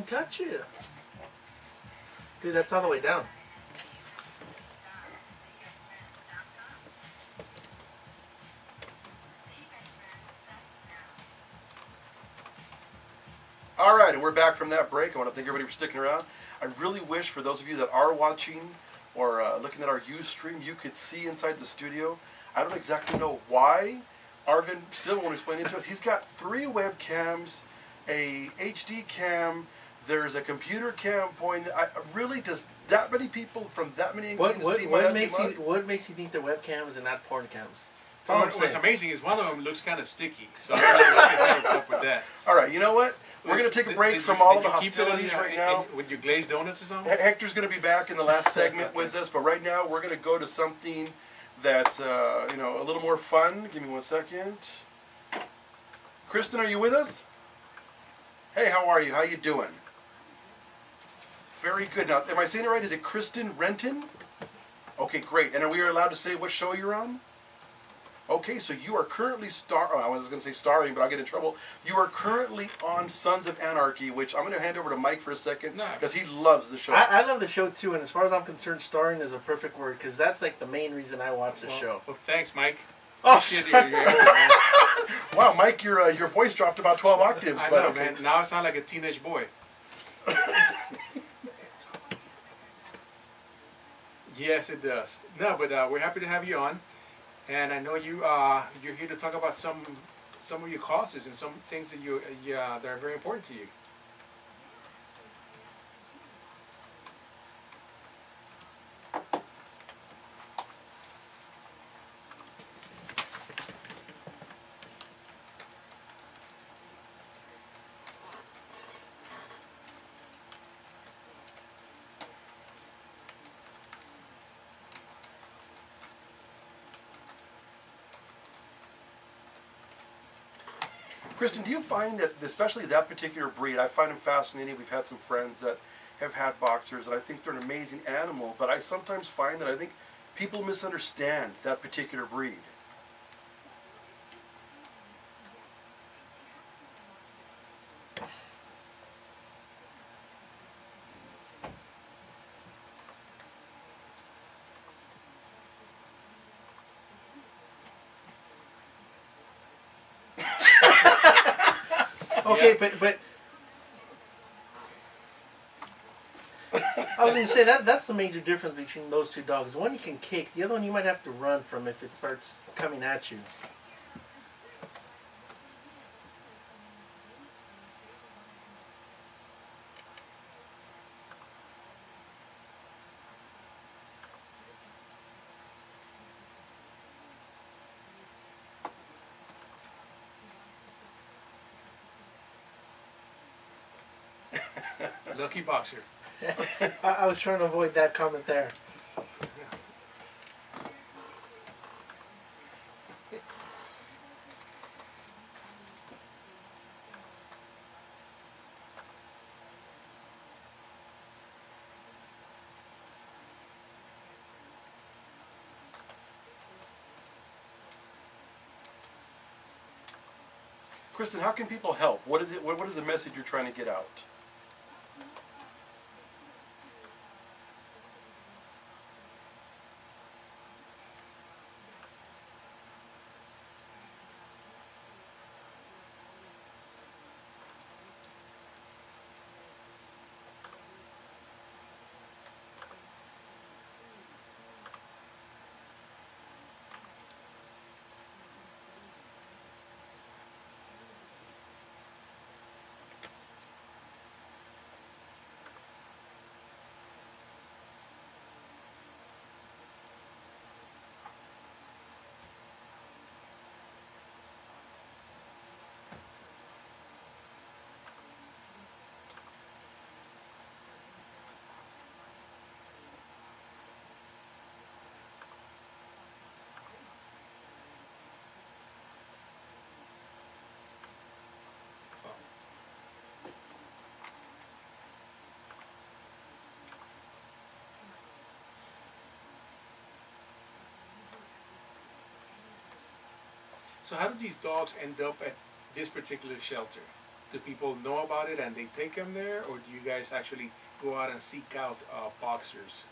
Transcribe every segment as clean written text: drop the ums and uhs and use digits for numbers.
even touch it. Dude, that's all the way down. All right, and we're back from that break. I want to thank everybody for sticking around. I really wish for those of you that are watching or looking at our Ustream, you could see inside the studio. I don't exactly know why. Arvin still won't explain it to us. He's got 3 webcams, a HD cam, there's a computer cam pointing. Really, does that many people from that many angles see what makes you think they're webcams and not porn cams? What's amazing is one of them looks kind of sticky. So I don't know what's up with that. All right, you know what? We're going to take a break from all of the hostilities right now. With your glazed donuts or something? Hector's going to be back in the last segment with us, but right now we're going to go to something that's a little more fun. Give me 1 second. Kristen, are you with us? Hey, how are you? How you doing? Very good. Now, am I saying it right? Is it Kristen Renton? Okay, great. And are we allowed to say what show you're on? Okay, so you are currently I was going to say starring, but I'll get in trouble. You are currently on Sons of Anarchy, which I'm going to hand over to Mike for a second because he loves the show. I love the show too, and as far as I'm concerned, starring is a perfect word because that's like the main reason I watch the show. Well, thanks, Mike. Oh, wow, Mike, your voice dropped about 12 octaves. I know, man. Now I sound like a teenage boy. Yes, it does. No, but we're happy to have you on. And I know you're here to talk about some of your causes and some things that that are very important to you. Kristen, do you find that, especially that particular breed, I find them fascinating. We've had some friends that have had boxers, and I think they're an amazing animal, but I sometimes find that I think people misunderstand that particular breed. Okay, but I was going to say that's the major difference between those two dogs. One you can kick, the other one you might have to run from if it starts coming at you. Lucky boxer. I was trying to avoid that comment there. Kristen, how can people help? What is it? What is the message you're trying to get out? So how did these dogs end up at this particular shelter? do people know about it and they take them there, or do you guys actually go out and seek out boxers?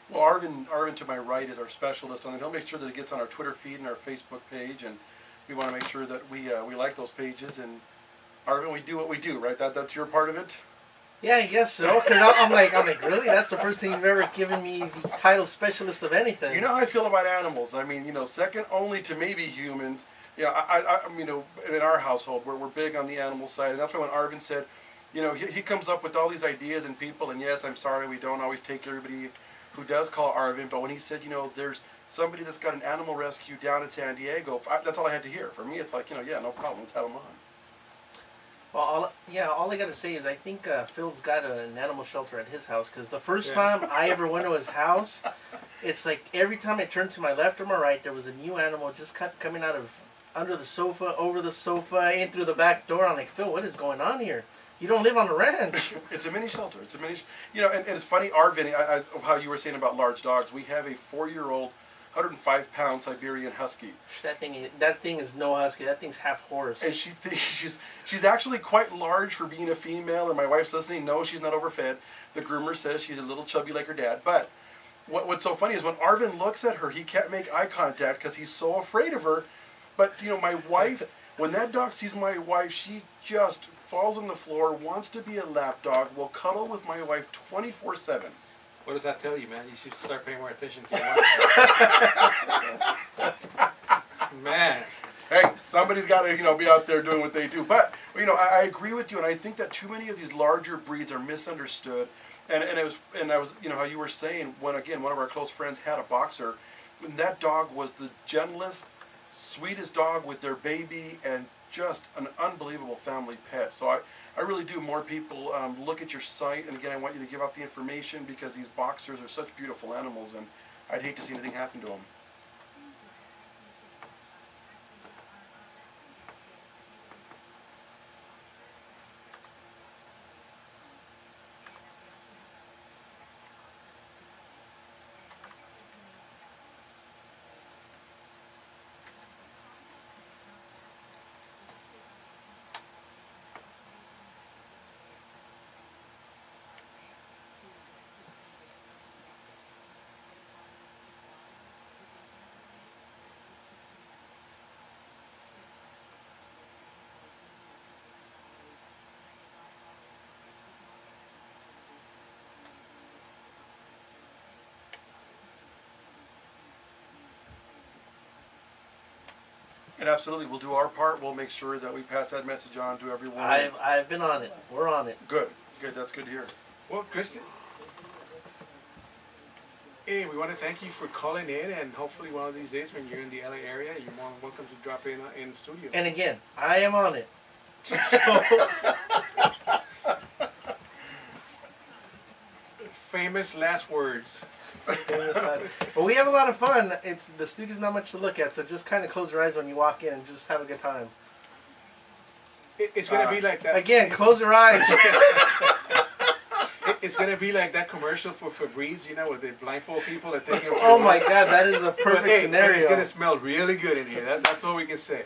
Well, Arvin to my right is our specialist on it. He'll make sure that it gets on our Twitter feed and our Facebook page, and we want to make sure that we like those pages. And Arvin, we do what we do, right? That's your part of it. Yeah, I guess so. Because I'm like, really? That's the first thing you've ever given me the title specialist of anything. You know how I feel about animals. I mean, second only to maybe humans. Yeah, I in our household, we're big on the animal side, and that's why when Arvin said, he comes up with all these ideas and people, and yes, I'm sorry, we don't always take everybody who does call Arvin, but when he said, there's somebody that's got an animal rescue down in San Diego, that's all I had to hear. For me, it's like, yeah, no problem, let's have him on. Well, all I got to say is I think Phil's got an animal shelter at his house, because the first time I ever went to his house, it's like every time I turned to my left or my right, there was a new animal just coming out of under the sofa, over the sofa, in through the back door. I'm like, Phil, what is going on here? You don't live on a ranch. It's a mini shelter. It's a mini, and it's funny, Arvin, how you were saying about large dogs. We have a 4-year-old, 105-pound Siberian Husky. That thing is no husky. That thing's half horse. And she thinks she's actually quite large for being a female. And my wife's listening. No, she's not overfed. The groomer says she's a little chubby like her dad. But what's so funny is when Arvin looks at her, he can't make eye contact because he's so afraid of her. But my wife, when that dog sees my wife, she just falls on the floor, wants to be a lap dog, will cuddle with my wife 24/7. What does that tell you, man? You should start paying more attention to your wife. Man. Hey, somebody's got to, be out there doing what they do. But, I agree with you, and I think that too many of these larger breeds are misunderstood. And I was, how you were saying, one of our close friends had a boxer, and that dog was the gentlest, sweetest dog with their baby, and just an unbelievable family pet. So I really do. More people look at your site, and again, I want you to give out the information because these boxers are such beautiful animals, and I'd hate to see anything happen to them. And absolutely, we'll do our part. We'll make sure that we pass that message on to everyone. I've been on it. We're on it. Good. That's good to hear. Well, Kristen, hey, we want to thank you for calling in, and hopefully one of these days when you're in the LA area, you're more than welcome to drop in studio. And again, I am on it. So famous last words. But we have a lot of fun. The studio's not much to look at, so just kind of close your eyes when you walk in and just have a good time. It's gonna be like that. Again, close your eyes. It's gonna be like that commercial for Febreze, where they blindfold people and take them. Oh my God, that is a perfect scenario. It's gonna smell really good in here. That's all we can say.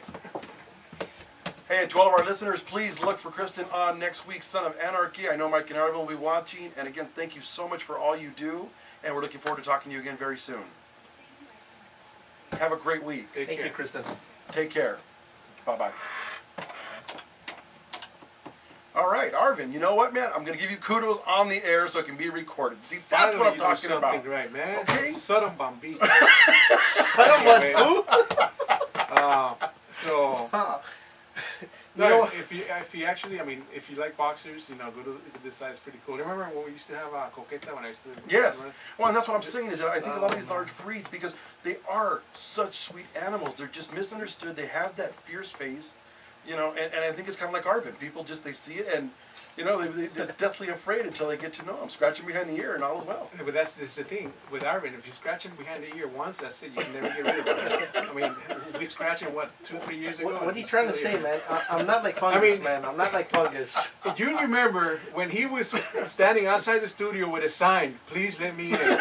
Hey, and to all of our listeners, please look for Kristen on next week's Son of Anarchy. I know Mike and Arvin will be watching. And again, thank you so much for all you do. And we're looking forward to talking to you again very soon. Have a great week. Thank you, Kristen. Take care. Bye-bye. All right, Arvin, you know what, man? I'm going to give you kudos on the air so it can be recorded. See, that's what I'm talking about. Right, man. Okay? Sodom Bombi. So, no, if you actually, I mean, if you like boxers, you know, go to this side. It's pretty cool. Remember when we used to have Coqueta when I used to? Yes. Well, and that's what I'm saying is that I think a lot of these large breeds, because they are such sweet animals, they're just misunderstood. They have that fierce face, you know, and I think it's kind of like Arvin. People just, they see it and, you know, they're deathly afraid until they get to know him. Scratching behind the ear and all is well. Yeah, but that's the thing with Arvin. If you scratch him behind the ear once, that's it. You can never get rid of it. I mean, we scratched him, 2-3 years ago? What are you trying to say, man? I'm not like fungus, man. I'm not like fungus. You remember when he was standing outside the studio with a sign, "Please let me in."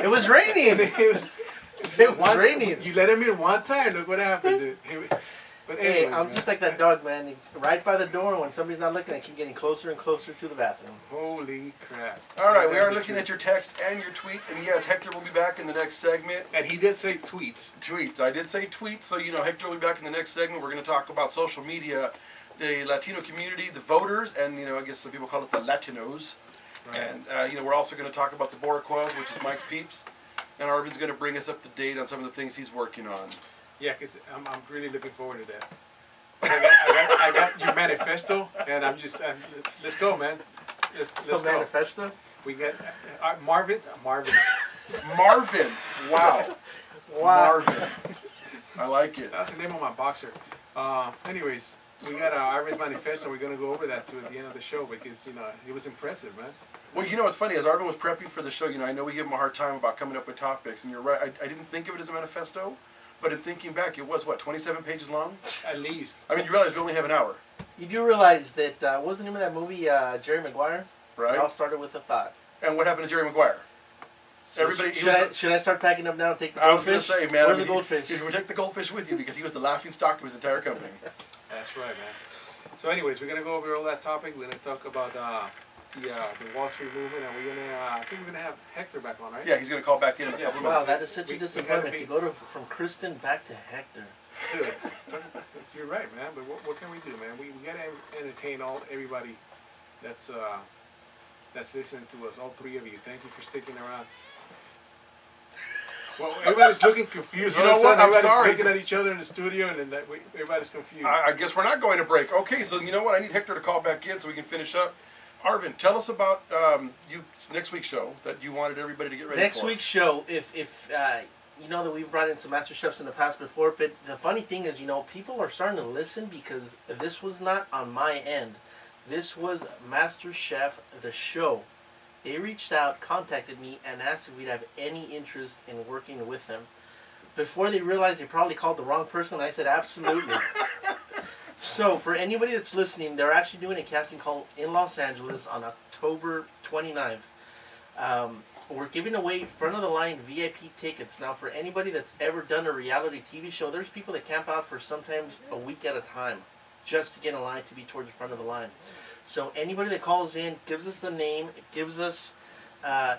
It was raining. It was raining. You let him in one time. Look what happened. But anyways, hey, I'm just like that dog, man. Right by the door, when somebody's not looking, I keep getting closer and closer to the bathroom. Holy crap. All right, we are looking at your text and your tweets. And yes, Hector will be back in the next segment. And he did say tweets. Tweets. I did say tweets, so you know Hector will be back in the next segment. We're going to talk about social media, the Latino community, the voters, and, you know, I guess some people call it the Latinos. Right. And, you know, we're also going to talk about the Boricuas, which is Mike's peeps. And Arvin's going to bring us up to date on some of the things he's working on. Yeah, because I'm really looking forward to that. I got your manifesto, and I'm just let's go, man. Let's go. Manifesto. We got Marvin. Marvin. Wow. Marvin. I like it. That's the name of my boxer. Anyways, we got Arvin's manifesto. We're gonna go over that too at the end of the show because you know it was impressive, man. Well, you know what's funny, as Arvin was prepping for the show, you know, I know we give him a hard time about coming up with topics, and you're right. I didn't think of it as a manifesto. But in thinking back, it was, what, 27 pages long? At least. I mean, you realize we only have an hour. You do realize that, what was the name of that movie, Jerry Maguire? Right. It all started with a thought. And what happened to Jerry Maguire? So everybody, should I start packing up now and take the goldfish? I was going to say, man. Where's the goldfish? You would take the goldfish with you because he was the laughing stock of his entire company. That's right, man. So anyways, we're going to go over all that topic. We're going to talk about the Wall Street movement, and we're gonna. I think we're gonna have Hector back on, right? Yeah, he's gonna call back in a couple minutes. Wow, that is such a disappointment to go from Kristen back to Hector. Dude, you're right, man. But what can we do, man? We gotta entertain everybody that's listening to us. All three of you. Thank you for sticking around. Well, everybody's looking confused. You know what? I'm everybody's sorry. looking at each other in the studio, and then everybody's confused. I guess we're not going to break. Okay, so you know what? I need Hector to call back in so we can finish up. Arvin, tell us about next week's show that you wanted everybody to get ready for. Next week's show, if you know that we've brought in some MasterChefs in the past before, but the funny thing is, you know, people are starting to listen because this was not on my end. This was MasterChef, the show. They reached out, contacted me, and asked if we'd have any interest in working with them. Before they realized they probably called the wrong person, I said absolutely. So, for anybody that's listening, they're actually doing a casting call in Los Angeles on October 29th. We're giving away front-of-the-line VIP tickets. Now, for anybody that's ever done a reality TV show, there's people that camp out for sometimes a week at a time just to get in line to be towards the front of the line. So, anybody that calls in, gives us the name, gives us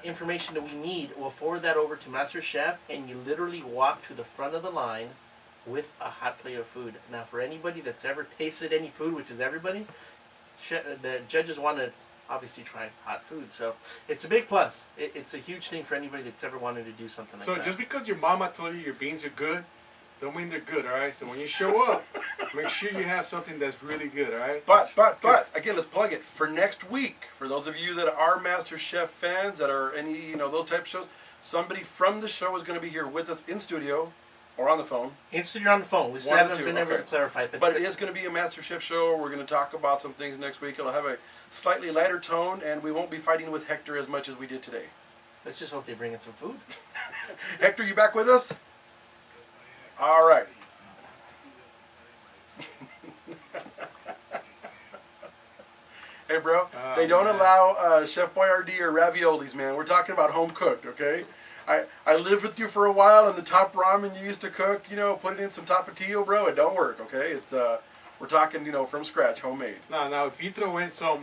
information that we need, we'll forward that over to MasterChef, and you literally walk to the front of the line with a hot plate of food. Now, for anybody that's ever tasted any food, which is everybody, the judges want to obviously try hot food. So it's a big plus. It's a huge thing for anybody that's ever wanted to do something like that. So just because your mama told you your beans are good, don't mean they're good, all right? So when you show up, make sure you have something that's really good, all right? But, again, let's plug it. For next week, for those of you that are MasterChef fans, that are any, you know, those type of shows, somebody from the show is going to be here with us in studio. Or on the phone. In studio on the phone. We still haven't been able to clarify. But it is going to be a MasterChef show. We're going to talk about some things next week. It'll have a slightly lighter tone, and we won't be fighting with Hector as much as we did today. Let's just hope they bring in some food. Hector, you back with us? All right. Hey, bro. They don't allow Chef Boyardee or raviolis, man. We're talking about home cooked, okay? I lived with you for a while, and the top ramen you used to cook, you know, put it in some tapatio, bro. It don't work, okay? It's We're talking, from scratch, homemade. Now, if you throw in some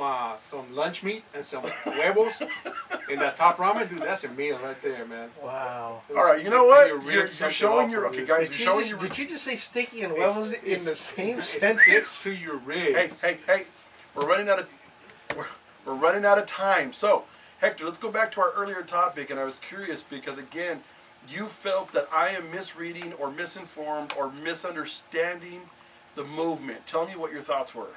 lunch meat and some huevos in that top ramen, dude, that's a meal right there, man. Wow. All right, you know what? You're showing your okay, guys. Did You're showing your. did you just say sticky and huevos in the same It sentence? sticks to your ribs. Hey! We're running out of we're running out of time. So, Hector, let's go back to our earlier topic. And I was curious because again, you felt that I am misreading or misinformed or misunderstanding the movement. Tell me what your thoughts were.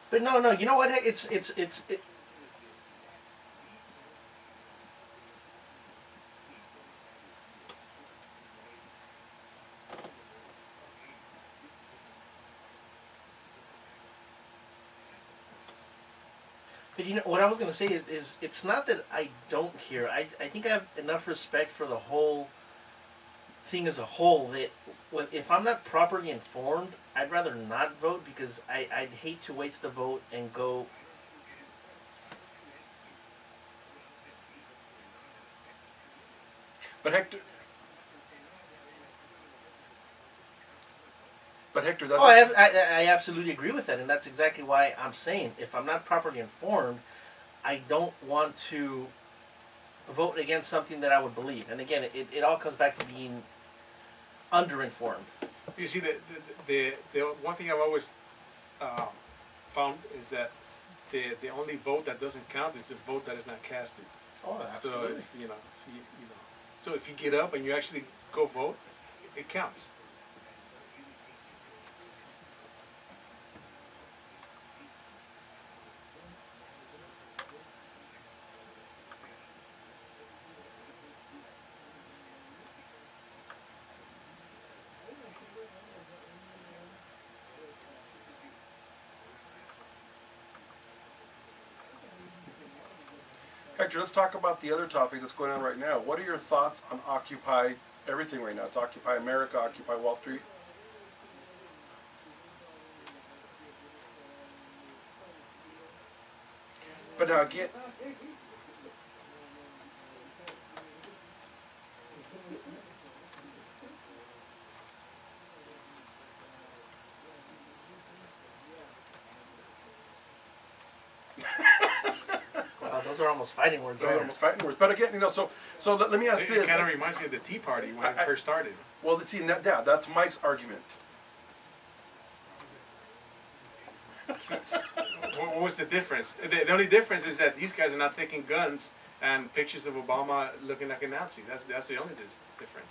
But no, you know what? It's But you know what I was going to say is it's not that I don't care. I think I have enough respect for the whole thing as a whole that if I'm not properly informed, I'd rather not vote because I'd hate to waste the vote and go. But Hector, that's I absolutely agree with that, and that's exactly why I'm saying if I'm not properly informed, I don't want to vote against something that I would believe. And again, it all comes back to being underinformed. You see, the one thing I've always found is that the only vote that doesn't count is the vote that is not casted. Oh, absolutely. So so if you get up and you actually go vote, it counts. Hector, let's talk about the other topic that's going on right now. What are your thoughts on Occupy everything right now? It's Occupy America, Occupy Wall Street. But now again, Wow, those are almost fighting words. those are almost fighting words. But again, so let me ask It this. kind of reminds me of the Tea Party when it first started. Well, see, that's Mike's argument. What was the difference? The only difference is that these guys are not taking guns and pictures of Obama looking like a Nazi. That's the only difference.